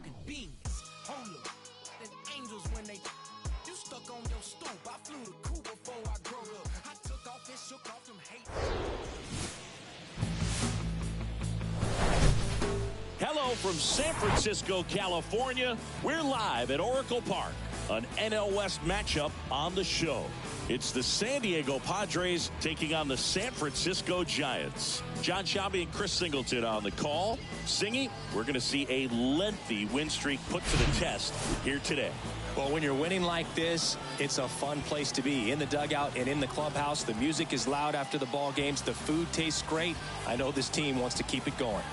talking beans on you. Then angels when they you stuck on your stoop. I flew the coop before I grew up. I took off and shook off them hate. Hello from San Francisco, California. We're live at Oracle Park, an NL West matchup on the show. It's the San Diego Padres taking on the San Francisco Giants. John Shelby and Chris Singleton on the call. Singy, we're going to see a lengthy win streak put to the test here today. Well, when you're winning like this, it's a fun place to be. In the dugout and in the clubhouse, the music is loud after the ball games. The food tastes great. I know this team wants to keep it going.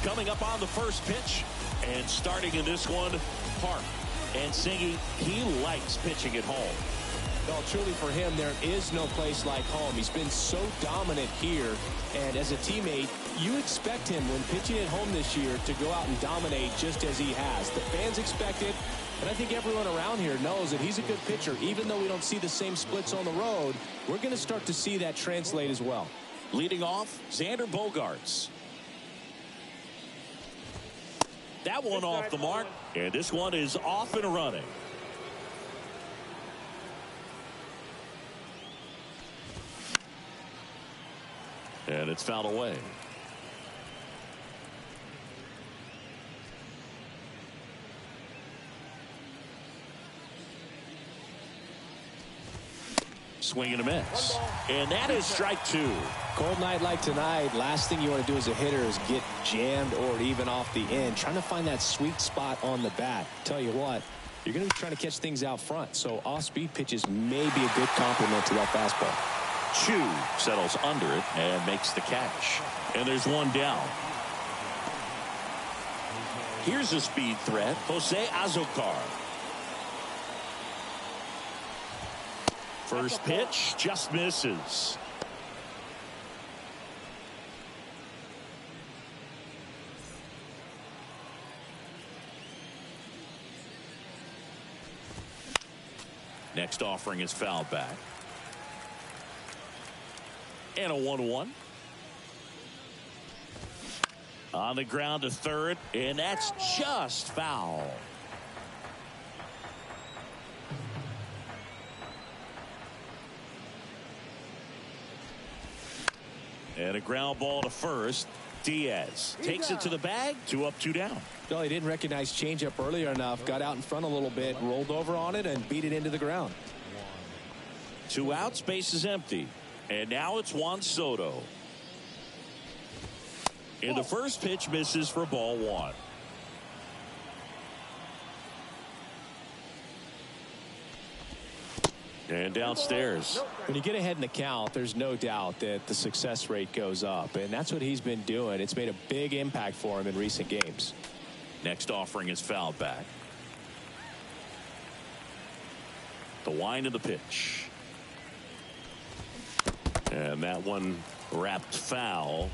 Coming up on the first pitch and starting in this one, Park. And Singy, he likes pitching at home. Well, truly for him, there is no place like home. He's been so dominant here. And as a teammate, you expect him when pitching at home this year to go out and dominate just as he has. The fans expect it. And I think everyone around here knows that he's a good pitcher. Even though we don't see the same splits on the road, we're going to start to see that translate as well. Leading off, Xander Bogaerts. That one off the mark, and this one is off and running. And it's fouled away. Swing and a miss. And that is strike two. Cold night like tonight, last thing you want to do as a hitter is get jammed or even off the end. Trying to find that sweet spot on the bat. Tell you what, you're going to be trying to catch things out front. So off-speed pitches may be a good complement to that fastball. Chu settles under it and makes the catch. And there's one down. Here's a speed threat, Jose Azocar. First pitch just misses. Next offering is fouled back. And a 1-1. On the ground to third, and that's just foul. And a ground ball to first. Diaz takes it to the bag. 2 up, 2 down. No, he didn't recognize changeup earlier enough. Got out in front a little bit, rolled over on it, and beat it into the ground. 2 outs, base is empty. And now it's Juan Soto. And the first pitch misses for ball 1. And downstairs. When you get ahead in the count, there's no doubt that the success rate goes up. And that's what he's been doing. It's made a big impact for him in recent games. Next offering is fouled back. The wind of the pitch. And that one wrapped foul.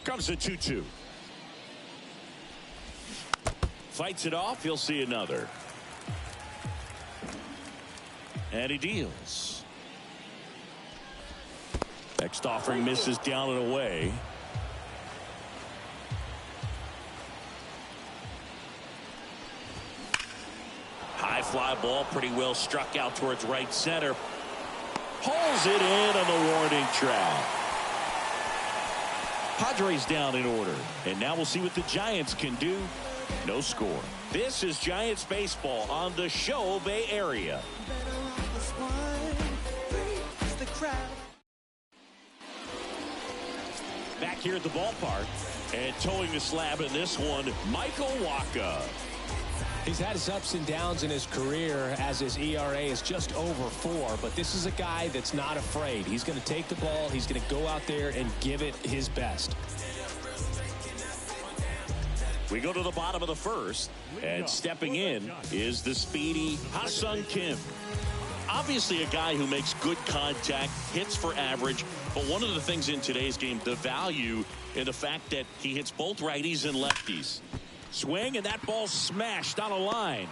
Comes the 2-2. Fights it off. He'll see another. And he deals. Next offering misses down and away. High fly ball, pretty well struck out towards right center. Pulls it in on the warning track. Padres down in order. And now we'll see what the Giants can do. No score. This is Giants baseball on the Show Bay Area. Back here at the ballpark and towing the slab in this one, Michael Wacha. He's had his ups and downs in his career as his ERA is just over 4, but this is a guy that's not afraid. He's going to take the ball. He's going to go out there and give it his best. We go to the bottom of the first, and stepping in is the speedy Ha-Seong Kim. Obviously a guy who makes good contact, hits for average, but one of the things in today's game, the value in the fact that he hits both righties and lefties. Swing, and that ball smashed on a line.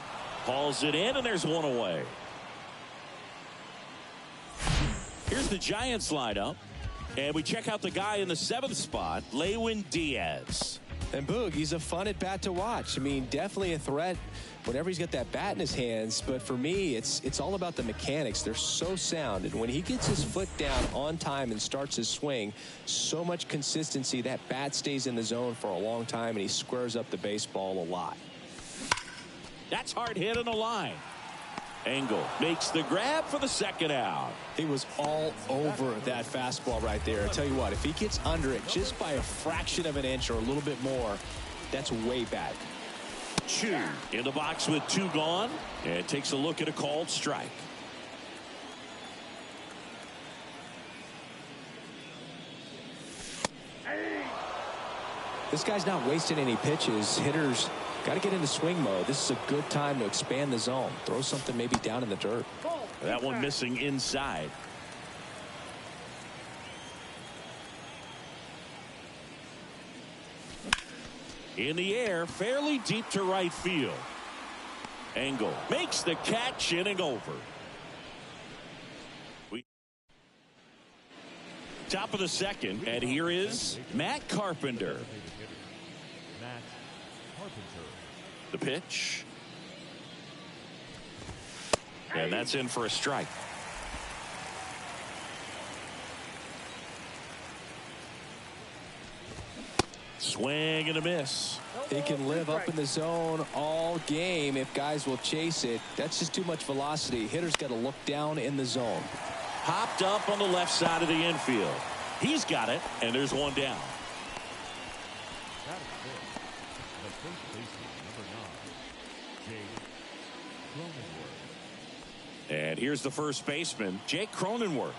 Hauls it in, and there's one away. Here's the Giants lineup. And we check out the guy in the 7th spot, Lewin Diaz. And Boog, he's a fun at bat to watch. I mean, definitely a threat whenever he's got that bat in his hands. But for me, it's all about the mechanics. They're so sound. And when he gets his foot down on time and starts his swing, so much consistency, that bat stays in the zone for a long time, and he squares up the baseball a lot. That's hard hit on the line. Engel makes the grab for the 2nd out. He was all over that fastball right there. I tell you what, if he gets under it just by a fraction of an inch or a little bit more, that's way back. Chu in the box with 2 gone, and takes a look at a called strike. This guy's not wasting any pitches. Hitters got to get into swing mode. This is a good time to expand the zone. Throw something maybe down in the dirt. That one missing inside. In the air, fairly deep to right field. Engel makes the catch, inning over. Top of the 2nd, and here is Matt Carpenter. The pitch. And that's in for a strike. Swing and a miss. He can live up in the zone all game if guys will chase it. That's just too much velocity. Hitters got to look down in the zone. Hopped up on the left side of the infield. He's got it, and there's one down. And here's the first baseman, Jake Cronenworth.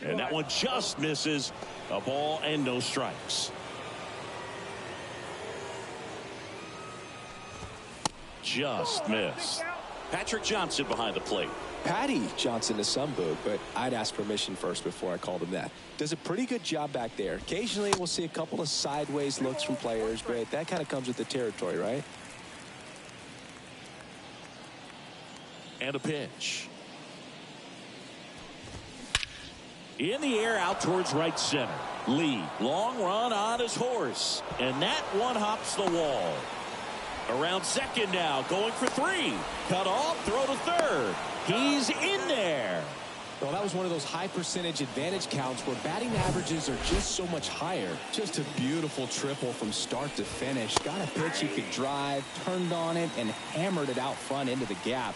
And that one just misses. A ball and no strikes. Just missed. Patrick Johnson behind the plate. Patty Johnson is some Boog, but I'd ask permission first before I called him that. Does a pretty good job back there. Occasionally we'll see a couple of sideways looks from players, but that kind of comes with the territory, right? And a pitch. In the air out towards right center. Lee, long run on his horse. And that one hops the wall. Around second now, going for 3. Cut off, throw to third. He's in there. Well, that was one of those high percentage advantage counts where batting averages are just so much higher. Just a beautiful triple from start to finish. Got a pitch he could drive, turned on it, and hammered it out front into the gap.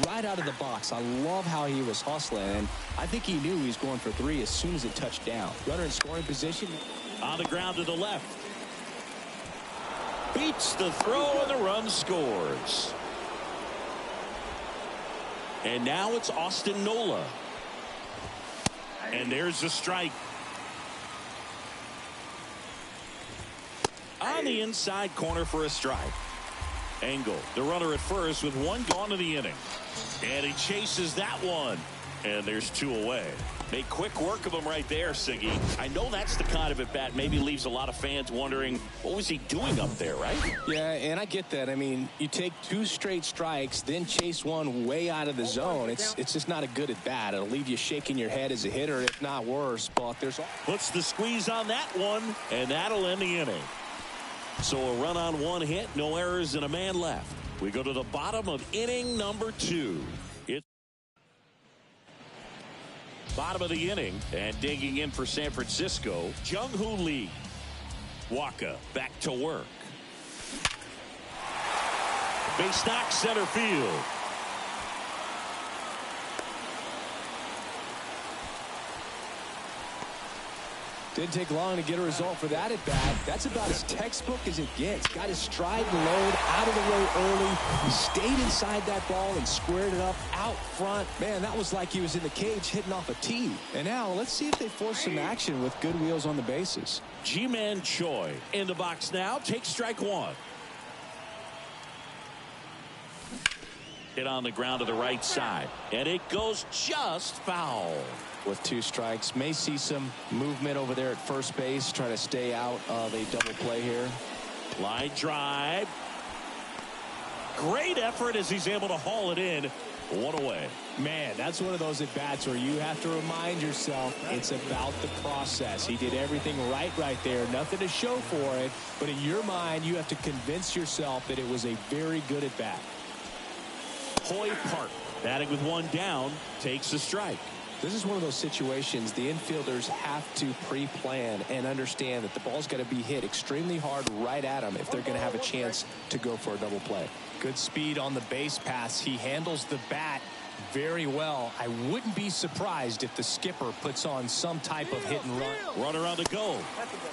Right out of the box. I love how he was hustling, and I think he knew he was going for 3 as soon as it touched down. Runner in scoring position. On the ground to the left. Beats the throw, and the run scores. And now it's Austin Nola. And there's the strike. On the inside corner for a strike. Engel, the runner at first with 1 gone in the inning. And he chases that one. And there's 2 away. Made quick work of him right there, Siggy. I know that's the kind of at-bat maybe leaves a lot of fans wondering, what was he doing up there, right? Yeah, and I get that. I mean, you take 2 straight strikes, then chase one way out of the zone. It's just not a good at-bat. It'll leave you shaking your head as a hitter, if not worse. But there's... Puts the squeeze on that one, and that'll end the inning. So a run on 1 hit, no errors, and a man left. We go to the bottom of inning number 2. It's bottom of the inning, and digging in for San Francisco, Jung-Hoo Lee. Waka back to work. Base knock center field. Didn't take long to get a result for that at bat. That's about as textbook as it gets. Got his stride and load out of the way early. He stayed inside that ball and squared it up out front. Man, that was like he was in the cage hitting off a tee. And now let's see if they force some action with good wheels on the bases. Ji-Man Choi in the box now. Takes strike 1. Hit on the ground to the right side. And it goes just foul. With 2 strikes, may see some movement over there at first base, trying to stay out of a double play here. Line drive. Great effort as he's able to haul it in. 1 away. Man, that's one of those at-bats where you have to remind yourself it's about the process. He did everything right there. Nothing to show for it. But in your mind, you have to convince yourself that it was a very good at-bat. Hoy Park, batting with one down, takes a strike. This is one of those situations the infielders have to pre-plan and understand that the ball's got to be hit extremely hard right at them if they're going to have a chance to go for a double play. Good speed on the base pass. He handles the bat very well. I wouldn't be surprised if the skipper puts on some type of hit and run. Runner on the go.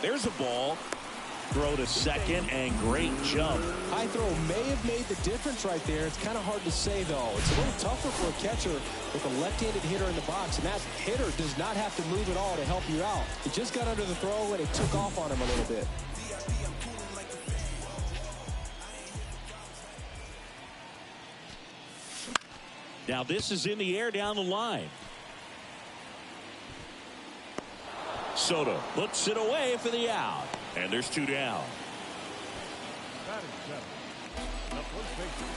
There's a ball. Throw to second, and great jump. High throw may have made the difference right there. It's kind of hard to say, though. It's a little tougher for a catcher with a left-handed hitter in the box, and that hitter does not have to move at all to help you out. He just got under the throw, and it took off on him a little bit. Now this is in the air down the line. Soto puts it away for the out. And there's two down.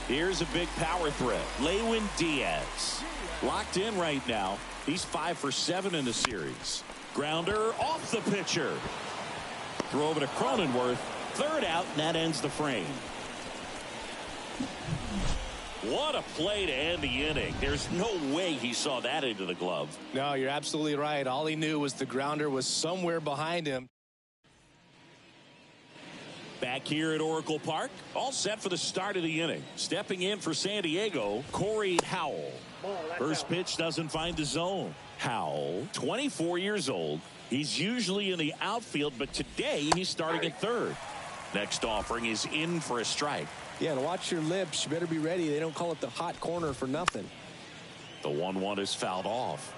Here's a big power threat. Lewin Diaz. Locked in right now. He's 5 for 7 in the series. Grounder off the pitcher. Throw over to Cronenworth. Third out, and that ends the frame. What a play to end the inning. There's no way he saw that into the glove. No, you're absolutely right. All he knew was the grounder was somewhere behind him. Back here at Oracle Park, all set for the start of the inning. Stepping in for San Diego, Corey Howell. First pitch doesn't find the zone. Howell, 24 years old. He's usually in the outfield, but today he's starting at third. Next offering is in for a strike. Yeah, and watch your lips. You better be ready. They don't call it the hot corner for nothing. The 1-1 is fouled off.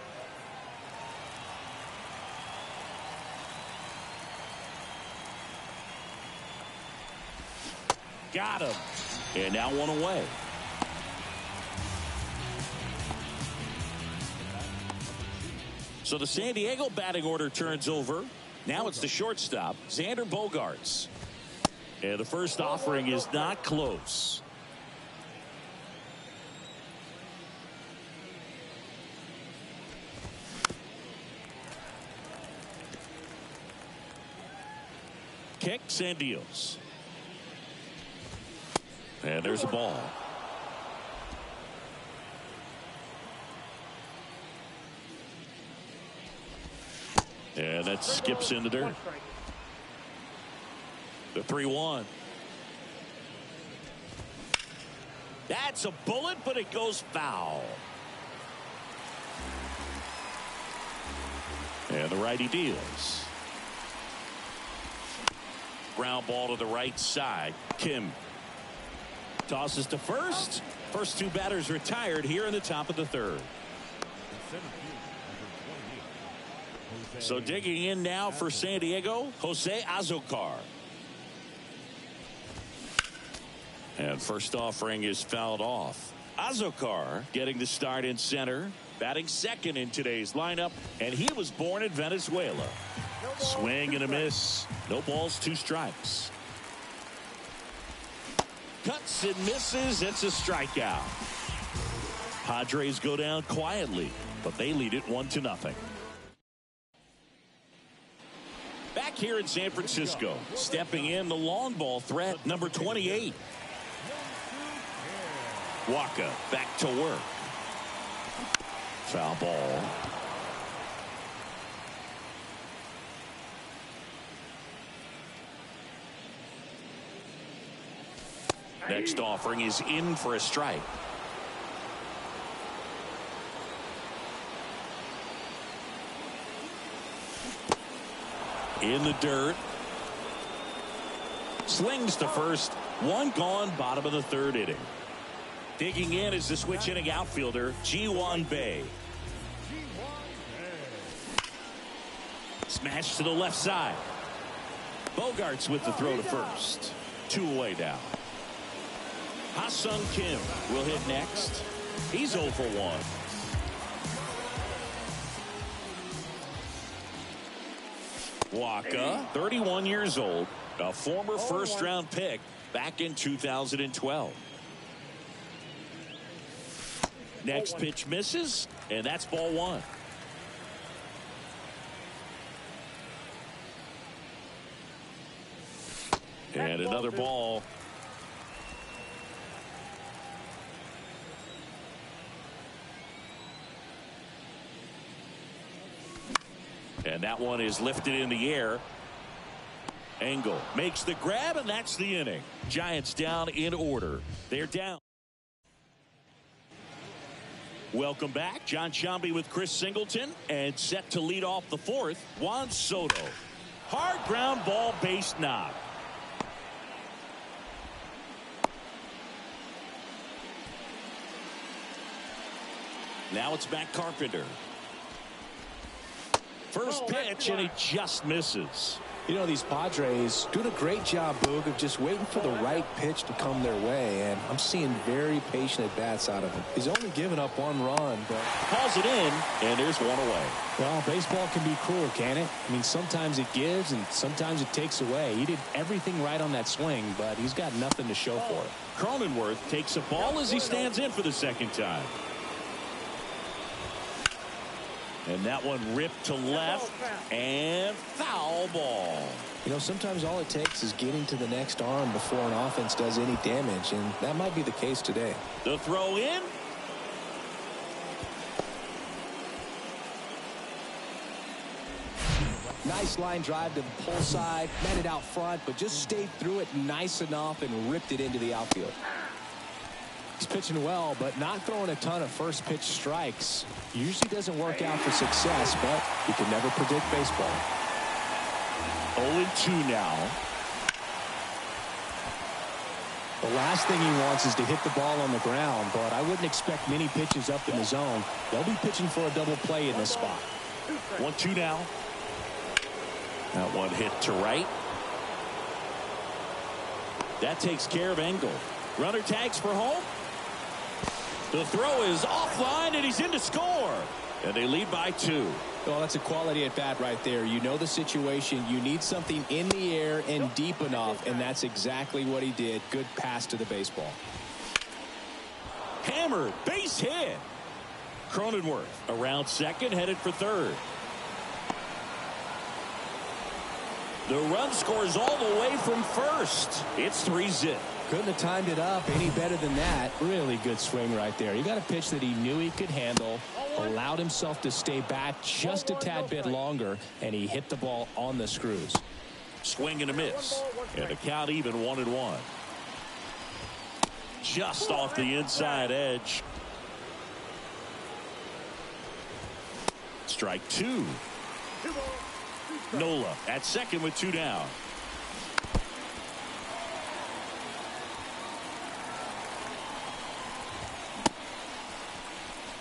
Got him. And now one away. So the San Diego batting order turns over. Now it's the shortstop, Xander Bogaerts. And the first offering is not close. Kicks and deals. And there's a ball. And that skips in the dirt. The 3-1. That's a bullet, but it goes foul. And the righty deals. Ground ball to the right side. Kim tosses to first. First two batters retired here in the top of the third. So digging in now for San Diego, Jose Azocar. And first offering is fouled off. Azocar getting the start in center, batting second in today's lineup, and he was born in Venezuela. Swing and a miss. No balls, 2 strikes. Cuts and misses. It's a strikeout. Padres go down quietly, but they lead it 1-0. Back here in San Francisco, stepping in the long ball threat, number 28. Waka back to work. Foul ball. Next offering is in for a strike. In the dirt. Slings to first. One gone, bottom of the third inning. Digging in is the switch inning outfielder, G159. Smash to the left side. Bogaerts with the throw to first. 2 away now. Ha-Sung Kim will hit next. He's 0 for 1. Waka, 31 years old, a former first-round pick back in 2012. Next pitch misses, and that's ball one. And another ball. And that one is lifted in the air. Engel makes the grab, and that's the inning. Giants down in order. They're down. Welcome back. John Sciambi with Chris Singleton, and set to lead off the fourth, Juan Soto. Hard ground ball, base knock. Now it's Matt Carpenter. First pitch, and he just misses. You know, these Padres doing a great job, Boog, of just waiting for the right pitch to come their way, and I'm seeing very patient at-bats out of him. He's only given up one run, but calls it in, and there's one away. Well, baseball can be cruel, can it? I mean, sometimes it gives, and sometimes it takes away. He did everything right on that swing, but he's got nothing to show for it. Cronenworth takes a ball as he stands in for the second time. And that one ripped to left, and foul ball. You know, sometimes all it takes is getting to the next arm before an offense does any damage, and that might be the case today. The throw in. Nice line drive to the pull side, met it out front, but just stayed through it nice enough and ripped it into the outfield. He's pitching well, but not throwing a ton of first pitch strikes. Usually doesn't work out for success, but you can never predict baseball. 0-2 now. The last thing he wants is to hit the ball on the ground, but I wouldn't expect many pitches up in the zone. They'll be pitching for a double play in this spot. 1-2 now. That one hit to right. That takes care of Engel. Runner tags for home. The throw is offline, and he's in to score. And they lead by 2. Well, that's a quality at bat right there. You know the situation. You need something in the air and deep enough, and that's exactly what he did. Good pass to the baseball. Hammered, base hit. Cronenworth around second, headed for third. The run scores all the way from first. It's 3-zip. Couldn't have timed it up any better than that. Really good swing right there. He got a pitch that he knew he could handle, allowed himself to stay back just a tad bit longer, and he hit the ball on the screws. Swing and a miss. And the count even 1-1. Just off the inside edge. Strike 2. Nola at second with 2 down.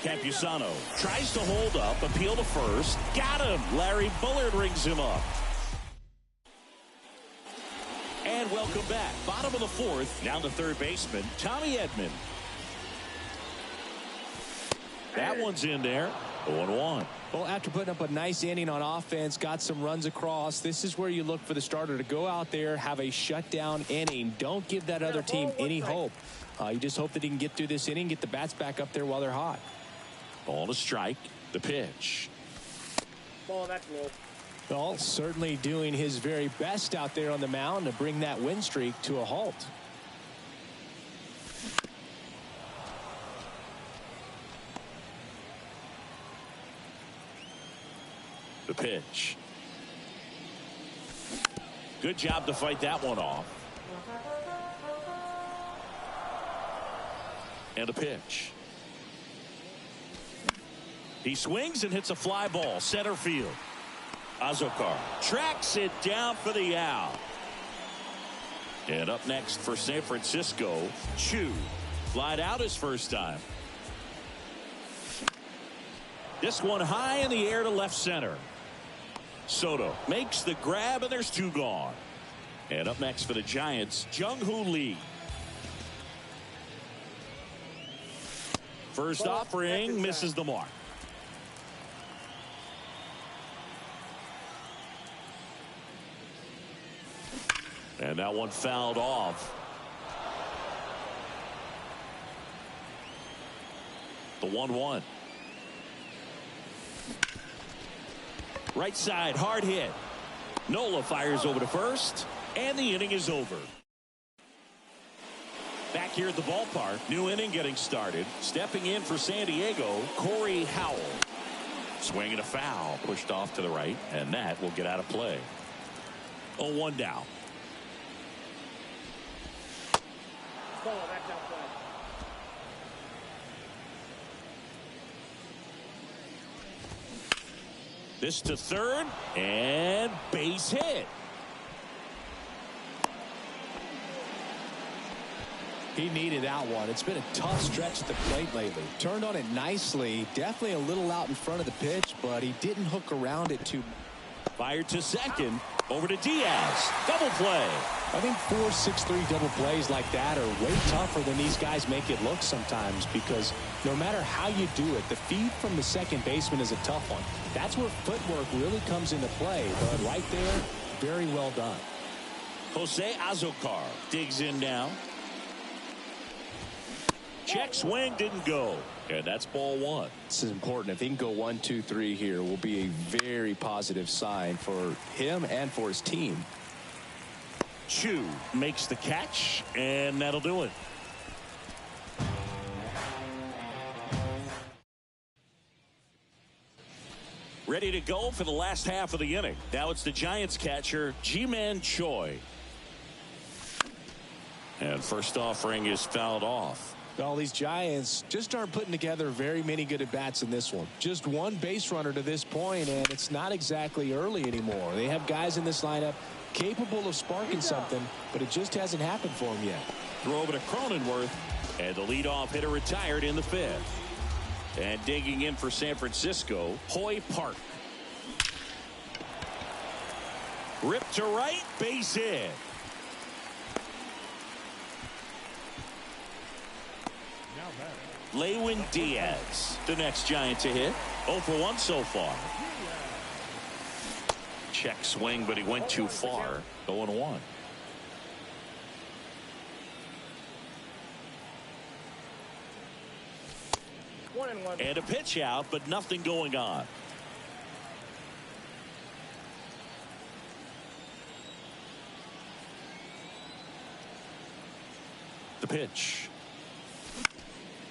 Campusano tries to hold up, appeal to first. Got him. Larry Bullard rings him up. And welcome back. Bottom of the fourth. Now the third baseman, Tommy Edman. That one's in there. 0-1. Well, after putting up a nice inning on offense, got some runs across, this is where you look for the starter to go out there, have a shutdown inning. Don't give that other team any hope. You just hope that he can get through this inning, get the bats back up there while they're hot. Ball to strike. The pitch. Ball, that's low. Well, certainly doing his very best out there on the mound to bring that win streak to a halt. The pitch. Good job to fight that one off. And a pitch. He swings and hits a fly ball center field. Azokar tracks it down for the out. And up next for San Francisco, Chu. Flied out his first time. This one high in the air to left center. Soto makes the grab, and there's 2 gone. And up next for the Giants, Jung-Hoo Lee. First offering misses the mark. And that one fouled off. The 1-1. Right side, hard hit. Nola fires over to first, and the inning is over. Back here at the ballpark, new inning getting started. Stepping in for San Diego, Corey Howell. Swing and a foul, pushed off to the right, and that will get out of play. 0-1 down. Ball, that's out play. This to third, and base hit. He needed that one. It's been a tough stretch at the plate lately. Turned on it nicely. Definitely a little out in front of the pitch, but he didn't hook around it too. Fired to second. Over to Diaz. Double play. I think 4-6-3 double plays like that are way tougher than these guys make it look sometimes, because no matter how you do it, the feed from the second baseman is a tough one. That's where footwork really comes into play. But right there, very well done. Jose Azocar digs in now. Check swing, didn't go. And that's ball one. This is important. If he can go 1, 2, 3 here, will be a very positive sign for him and for his team. Chu makes the catch, and that'll do it. Ready to go for the last half of the inning. Now it's the Giants catcher, Ji-Man Choi. And first offering is fouled off. Well, these Giants just aren't putting together very many good at-bats in this one. Just one base runner to this point, and it's not exactly early anymore. They have guys in this lineup capable of sparking something, but it just hasn't happened for them yet. Throw over to Cronenworth, and the leadoff hitter retired in the fifth. And digging in for San Francisco, Hoy Park. Ripped to right, base hit. Lewin Diaz, the next Giant to hit. 0 for 1 so far. Check swing, but he went too far. 0-1. And a pitch out, but nothing going on. The pitch.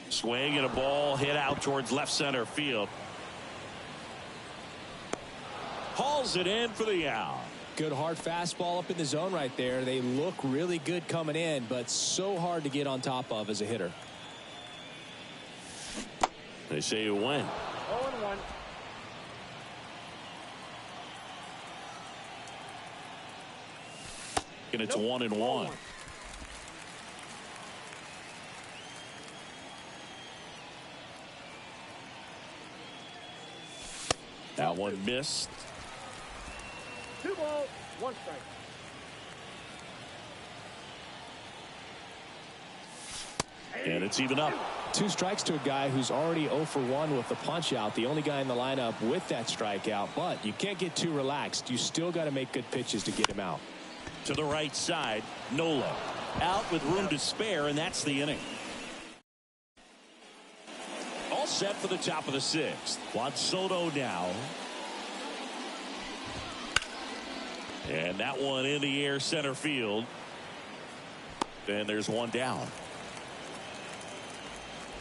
Swing and a ball hit out towards left center field. Hauls it in for the out. Good hard fastball up in the zone right there. They look really good coming in, but so hard to get on top of as a hitter. They say you win. 0-1. And it's 1-1. That one missed. 2 balls, 1 strike. And it's even up. 2 strikes to a guy who's already 0 for 1 with the punch out. The only guy in the lineup with that strikeout. But you can't get too relaxed. You still got to make good pitches to get him out. To the right side, Nola. Out with room to spare, and that's the inning. All set for the top of the 6th. Juan Soto now. And that one in the air center field. And there's one down.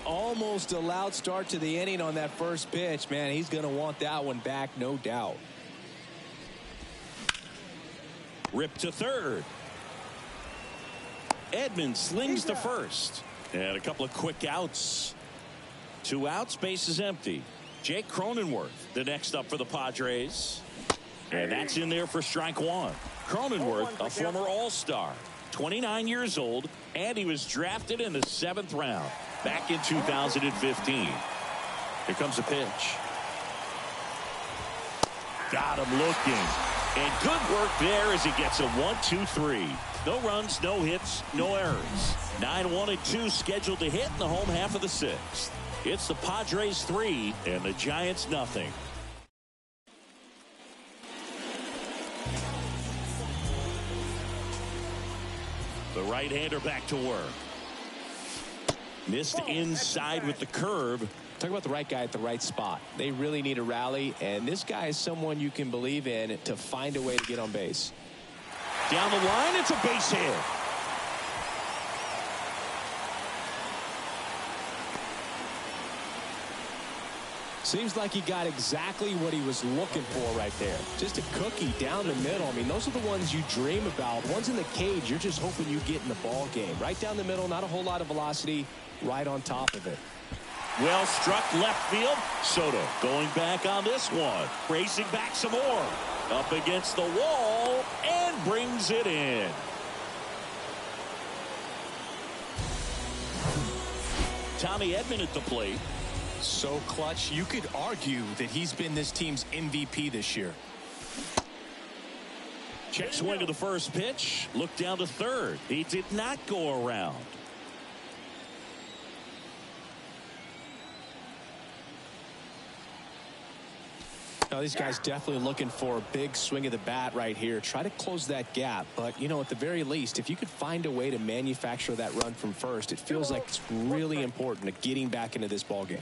Almost a loud start to the inning on that first pitch. Man, he's going to want that one back, no doubt. Ripped to third. Edmonds slings to first. And a couple of quick outs. 2 outs, base is empty. Jake Cronenworth, the next up for the Padres. And that's in there for strike 1. Cronenworth, a former All-Star, 29 years old, and he was drafted in the 7th round back in 2015. Here comes a pitch. Got him looking. And good work there as he gets a 1-2-3. No runs, no hits, no errors. 9-1-2 scheduled to hit in the home half of the 6th. It's the Padres 3 and the Giants nothing. The right-hander back to work. Missed inside with the curve. Talk about the right guy at the right spot. They really need a rally, and this guy is someone you can believe in to find a way to get on base. Down the line, it's a base hit. Seems like he got exactly what he was looking for right there. Just a cookie down the middle. I mean, those are the ones you dream about. Ones in the cage, you're just hoping you get in the ball game. Right down the middle, not a whole lot of velocity, right on top of it. Well struck left field. Soto going back on this one. Racing back some more. Up against the wall and brings it in. Tommy Edman at the plate. So clutch, you could argue that he's been this team's MVP this year. Check swing to the first pitch. Look down to third. He did not go around. Now, these guys definitely looking for a big swing of the bat right here. Try to close that gap. But, you know, at the very least, if you could find a way to manufacture that run from first, it feels like it's really important to getting back into this ball game.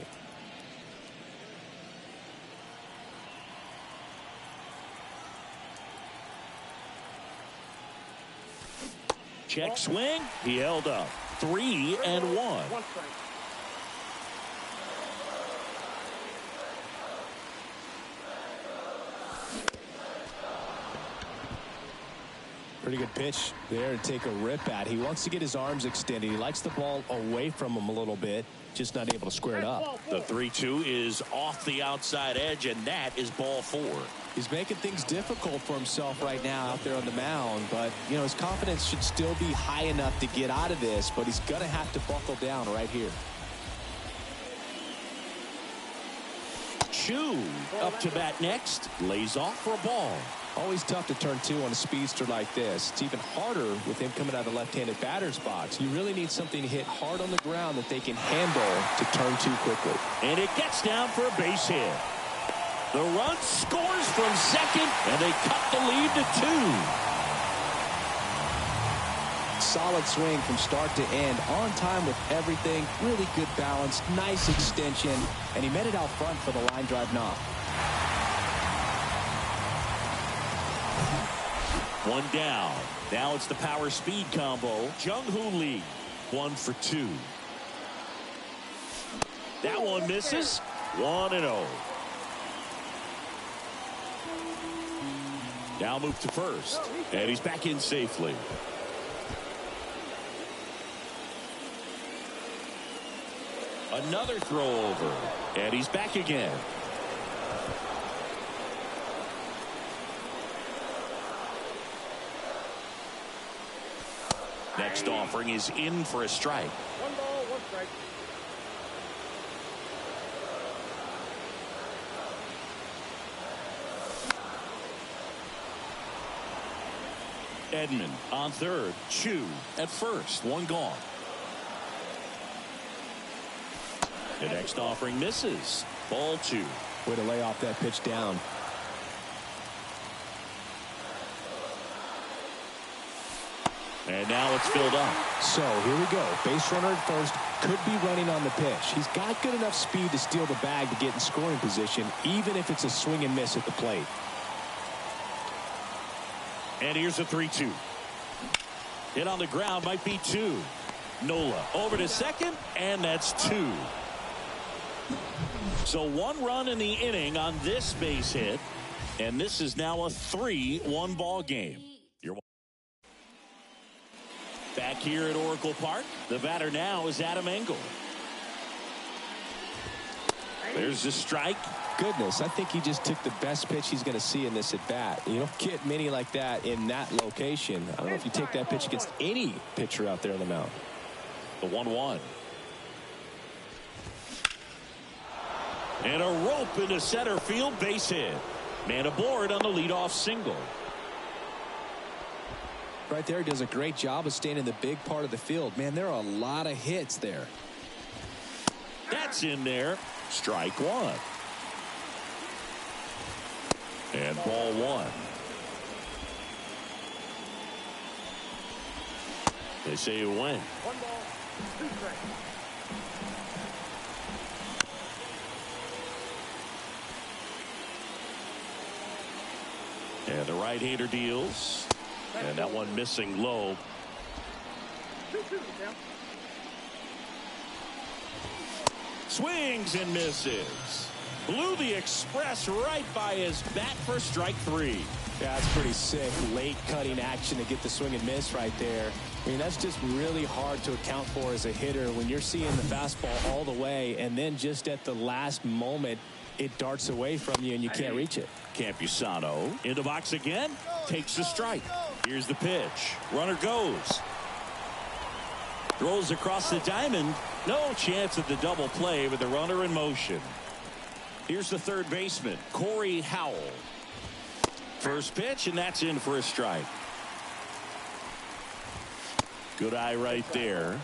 Check swing. He held up. 3-1. One strike. Pretty good pitch there to take a rip at. He wants to get his arms extended. He likes the ball away from him a little bit, just not able to square it up. The 3-2 is off the outside edge, and that is ball 4. He's making things difficult for himself right now out there on the mound, but, you know, his confidence should still be high enough to get out of this, but he's going to have to buckle down right here. Chu up to bat next. Lays off for a ball. Always tough to turn two on a speedster like this. It's even harder with him coming out of the left-handed batter's box. You really need something to hit hard on the ground that they can handle to turn two quickly. And it gets down for a base hit. The run scores from second, and they cut the lead to 2. Solid swing from start to end. On time with everything. Really good balance. Nice extension. And he met it out front for the line drive knock. One down. Now it's the power speed combo. Jung-Hoo Lee, 1 for 2. That one misses. 1-0. Now move to first. And he's back in safely. Another throw over. And he's back again. Next offering is in for a strike. 1 ball, 1 strike. Edman on third. Chu at first. 1 gone. The next offering misses. Ball 2. Way to lay off that pitch down. And now it's filled up. So here we go. Base runner at first. Could be running on the pitch. He's got good enough speed to steal the bag to get in scoring position, even if it's a swing and miss at the plate. And here's a 3-2. Hit on the ground, might be 2. Nola over to second, and that's 2. So 1 run in the inning on this base hit, and this is now a 3-1 ball game. You're back here at Oracle Park. The batter now is Adam Engel. There's the strike. Goodness, I think he just took the best pitch he's going to see in this at bat. You don't get many like that in that location. I don't know if you take that pitch against any pitcher out there on the mound. The 1-1. And a rope into center field, base hit. Man aboard on the leadoff single. Right there, he does a great job of staying in the big part of the field. Man, there are a lot of hits there. That's in there. Strike 1. And ball 1. They say you win. 1 ball, 2 strikes. And the right-hander deals. And that one missing low. 2-2 now. Swings and misses. Blew the express right by his bat for strike 3. Yeah, that's pretty sick. Late cutting action to get the swing and miss right there. I mean, that's just really hard to account for as a hitter when you're seeing the fastball all the way and then just at the last moment it darts away from you and you can't reach it. Campusano in the box again. Takes the strike. Here's the pitch. Runner goes. Throws across the diamond. No chance at the double play with the runner in motion. Here's the third baseman, Corey Howell. First pitch, and that's in for a strike. Good eye right there.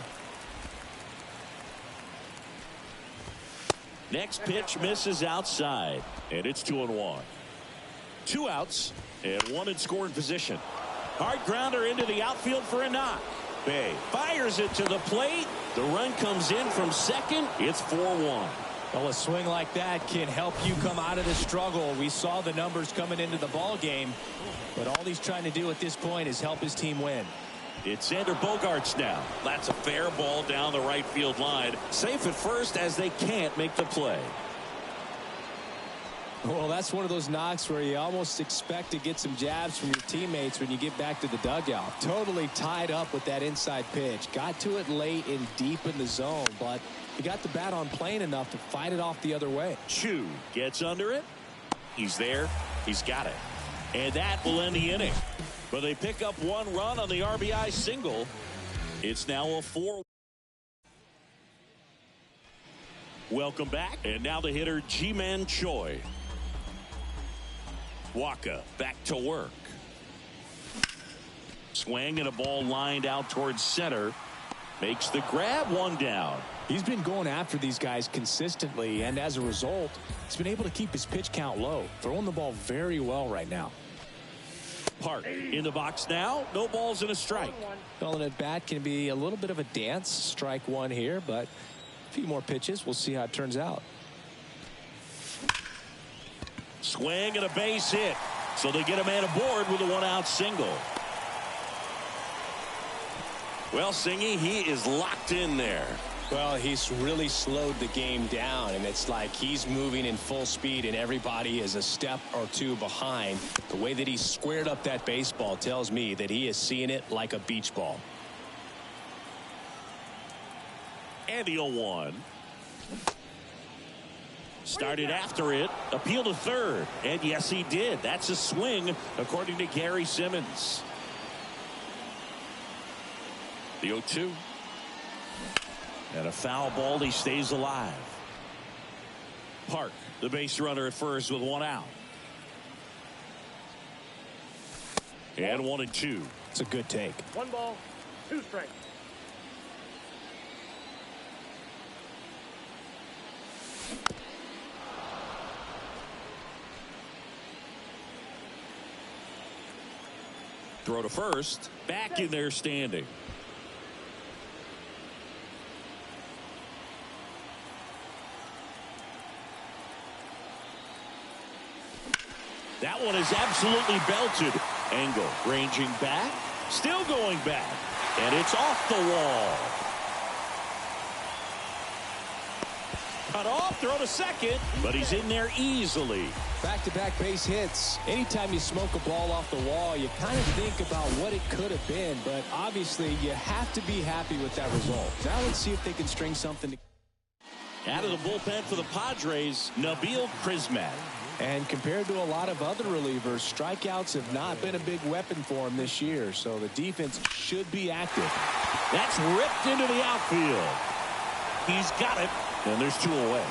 Next pitch misses outside, and it's 2-1. 2 outs, and 1 in scoring position. Hard grounder into the outfield for a knock. Bay fires it to the plate. The run comes in from second. It's 4-1. Well, a swing like that can help you come out of the struggle. We saw the numbers coming into the ball game, but all he's trying to do at this point is help his team win. It's Xander Bogaerts now. That's a fair ball down the right field line. Safe at first as they can't make the play. Well, that's one of those knocks where you almost expect to get some jabs from your teammates when you get back to the dugout. Totally tied up with that inside pitch. Got to it late and deep in the zone, but he got the bat on plane enough to fight it off the other way. Chu gets under it. He's there. He's got it. And that will end the inning. But they pick up 1 run on the RBI single. It's now a 4. Welcome back. And now the hitter, Ji-Man Choi. Waka back to work. Swing and a ball lined out towards center. Makes the grab, 1 down. He's been going after these guys consistently, and as a result, he's been able to keep his pitch count low. Throwing the ball very well right now. Park in the box now. No balls and a strike. Well, an at bat can be a little bit of a dance. Strike 1 here, but a few more pitches. We'll see how it turns out. Swing and a base hit. So they get a man aboard with a 1-out single. Well, Singy, he is locked in there. Well, he's really slowed the game down, and it's like he's moving in full speed and everybody is a step or 2 behind. The way that he squared up that baseball tells me that he is seeing it like a beach ball. And the 0-1. Started after it. Appeal to third. And yes, he did. That's a swing, according to Gary Simmons. The 0-2. And a foul ball. He stays alive. Park, the base runner at first with 1 out. And 1-2. It's a good take. 1 ball, 2 strikes. Throw to first. Back in there standing. That one is absolutely belted. Angle ranging back. Still going back. And it's off the wall. Cut off. Throw to second. But he's in there easily. Back-to-back base hits. Anytime you smoke a ball off the wall, you kind of think about what it could have been. But obviously, you have to be happy with that result. Now let's see if they can string something together. Out of the bullpen for the Padres, Nabil Crismatt. And compared to a lot of other relievers, strikeouts have not been a big weapon for him this year. So the defense should be active. That's ripped into the outfield. He's got it. And there's 2 away.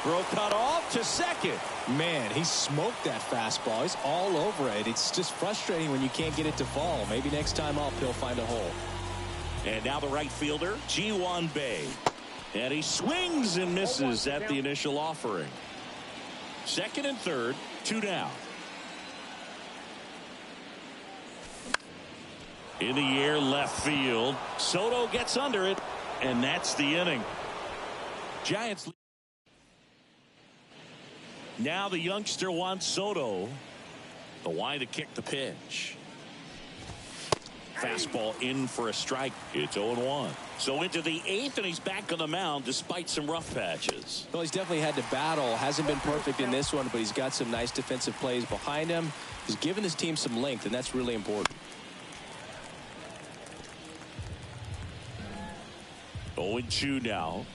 Throw cut off to second. Man, he smoked that fastball. He's all over it. It's just frustrating when you can't get it to fall. Maybe next time up he'll find a hole. And now the right fielder, Ji-Hwan Bae. And he swings and misses at the initial offering. Second and third, 2 down. In the air, left field. Soto gets under it, and that's the inning. Giants. Now the youngster Juan Soto The wide to kick the pitch. Fastball in for a strike. It's 0-1. So into the 8th, and he's back on the mound despite some rough patches. Well, he's definitely had to battle. Hasn't been perfect in this one, but he's got some nice defensive plays behind him. He's given his team some length, and that's really important. 0-2 now.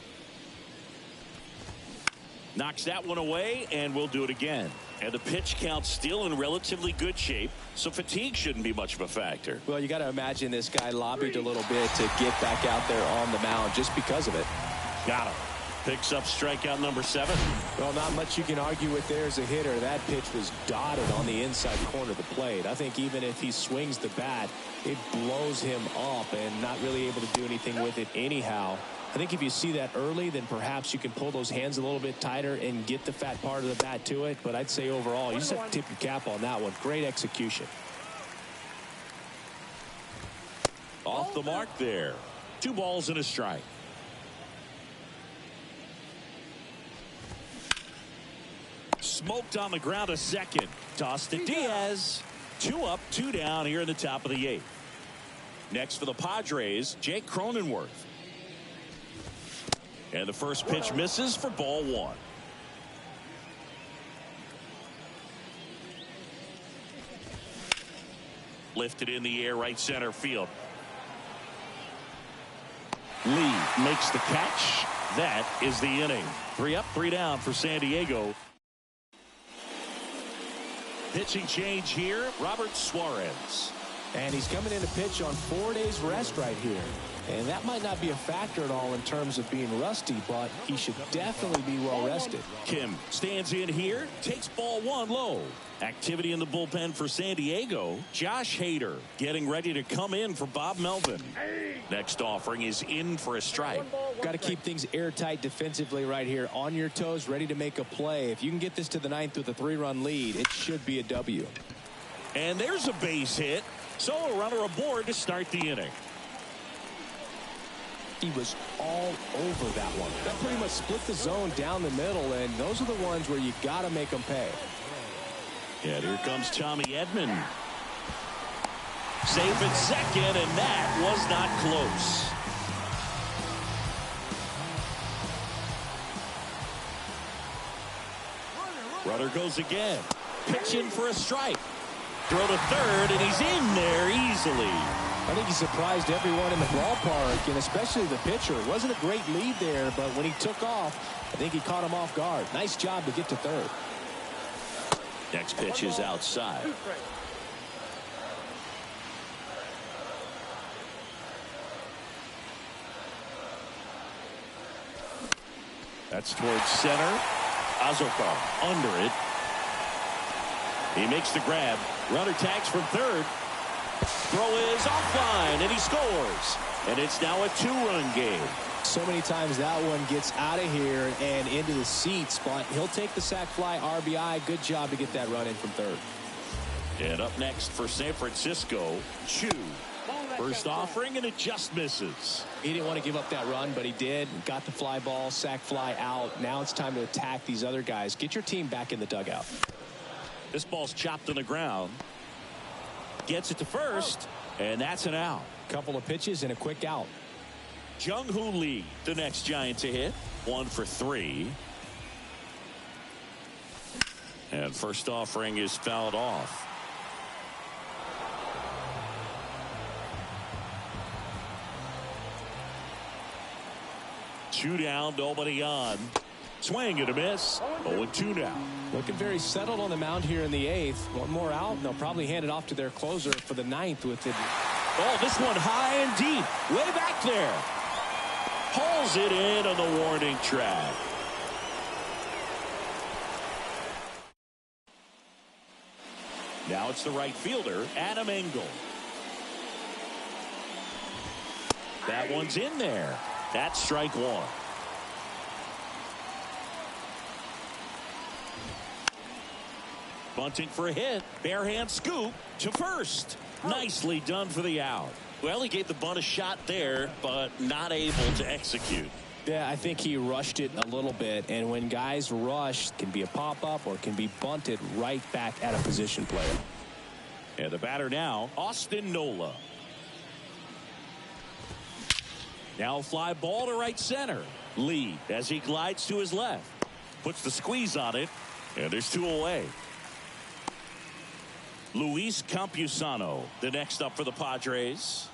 Knocks that one away, and we'll do it again. And the pitch count still in relatively good shape, so fatigue shouldn't be much of a factor. Well, you got to imagine this guy lobbied a little bit to get back out there on the mound just because of it. Got him. Picks up strikeout number 7. Well, not much you can argue with there as a hitter. That pitch was dotted on the inside corner of the plate. I think even if he swings the bat, it blows him up and not really able to do anything with it anyhow. I think if you see that early, then perhaps you can pull those hands a little bit tighter and get the fat part of the bat to it. But I'd say overall, you just have to tip your cap on that one. Great execution. Off the mark there. 2 balls and a strike. Smoked on the ground a second. Tossed to Diaz. 2 up, 2 down here in the top of the 8th. Next for the Padres, Jake Cronenworth. And the first pitch misses for ball 1. Lifted in the air, right center field. Lee makes the catch. That is the inning. 3 up, 3 down for San Diego. Pitching change here, Robert Suarez. And he's coming in to pitch on 4 days rest right here. And that might not be a factor at all in terms of being rusty, but he should definitely be well rested. Kim stands in here, takes ball 1 low. Activity in the bullpen for San Diego. Josh Hader getting ready to come in for Bob Melvin. Next offering is in for a strike. Got to keep things airtight defensively right here. On your toes, ready to make a play. If you can get this to the 9th with a 3-run lead, it should be a W. And there's a base hit. So a runner aboard to start the inning. He was all over that one. That pretty much split the zone down the middle, and those are the ones where you got to make them pay. And here comes Tommy Edman. Safe at second, and that was not close. Runner goes again. Pitch in for a strike. Throw to third, and he's in there easily. I think he surprised everyone in the ballpark, and especially the pitcher. It wasn't a great lead there, but when he took off, I think he caught him off guard. Nice job to get to third. Next pitch is outside. That's towards center. Azokar under it. He makes the grab. Runner tags from third. Throw is offline, and he scores. And it's now a 2-run game. So many times that one gets out of here and into the seats, but he'll take the sac fly RBI. Good job to get that run in from third. And up next for San Francisco, Chu. First offering, and it just misses. He didn't want to give up that run, but he did. Got the fly ball, sac fly out. Now it's time to attack these other guys. Get your team back in the dugout. This ball's chopped on the ground. Gets it to first, and that's an out. Couple of pitches and a quick out. Jung-Hoo Lee, the next Giant to hit. 1 for 3. And first offering is fouled off. Two down, nobody on. Swing and a miss. 0-2 now. Looking very settled on the mound here in the 8th. One more out, and they'll probably hand it off to their closer for the 9th with it. Oh, this one high and deep. Way back there. Hauls it in on the warning track. Now it's the right fielder, Adam Engel. That one's in there. That's strike 1. Bunting for a hit. Bare hand scoop to first. Nicely done for the out. Well, he gave the bunt a shot there, but not able to execute. Yeah, I think he rushed it a little bit, and when guys rush, it can be a pop-up or it can be bunted right back at a position player. And the batter now, Austin Nola. Now a fly ball to right center. Lee, as he glides to his left, puts the squeeze on it, and there's 2 away. Luis Campusano, the next up for the Padres.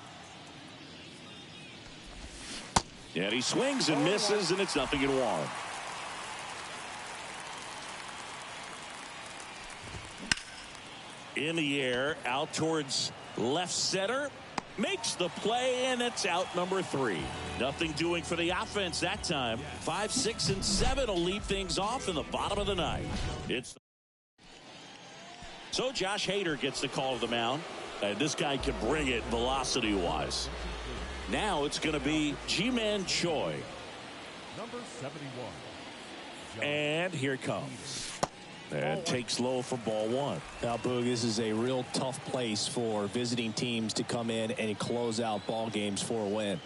And he swings and misses, and it's 0-1. In the air, out towards left center. Makes the play, and it's out number 3. Nothing doing for the offense that time. 5, 6, and 7 will lead things off in the bottom of the 9th. So Josh Hader gets the call to the mound. And this guy can bring it velocity-wise. Now it's going to be Ji-Man Choi. Number 71. And here it comes. And takes low for ball 1. Now, Boog, this is a real tough place for visiting teams to come in and close out ball games for a win.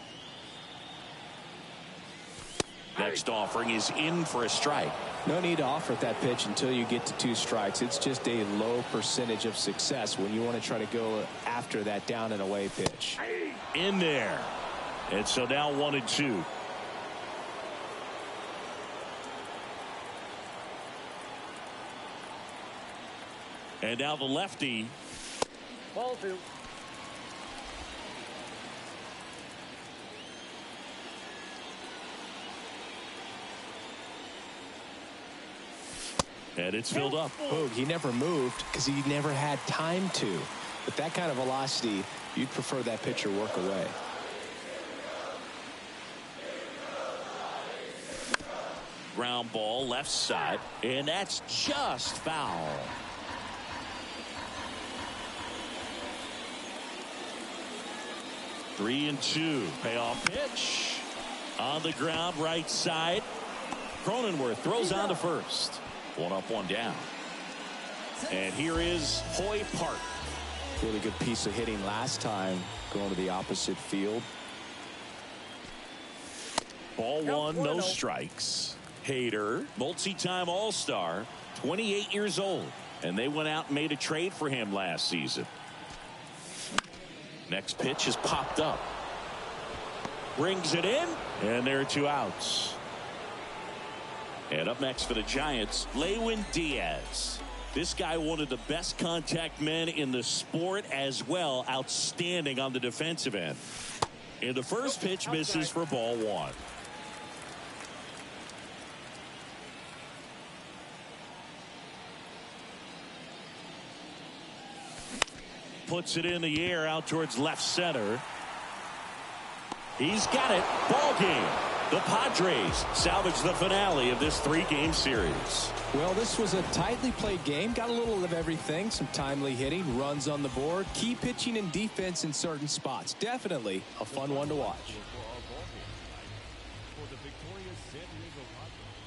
Next offering is in for a strike. No need to offer that pitch until you get to 2 strikes. It's just a low percentage of success when you want to try to go after that down and away pitch. In there. And so now 1-2. And now the lefty. Ball 2. And it's filled up. Boog, he never moved because he never had time to. With that kind of velocity, you'd prefer that pitcher work away. Ground ball left side, and that's just foul. Three and 2. Payoff pitch on the ground right side. Cronenworth throws on to first. 1 up, 1 down. And here is Hoy Park. Really good piece of hitting last time, going to the opposite field. Ball 1, no strikes. Hader, multi-time All-Star, 28 years old. And they went out and made a trade for him last season. Next pitch is popped up. Brings it in, and there are 2 outs. And up next for the Giants, Lewin Diaz. This guy, one of the best contact men in the sport as well. Outstanding on the defensive end. And the first pitch misses for ball 1. Puts it in the air out towards left center. He's got it. Ball game. The Padres salvage the finale of this 3-game series. Well, this was a tightly played game. Got a little of everything. Some timely hitting, runs on the board, key pitching and defense in certain spots. Definitely a fun one to watch. For the victorious San Diego Padres.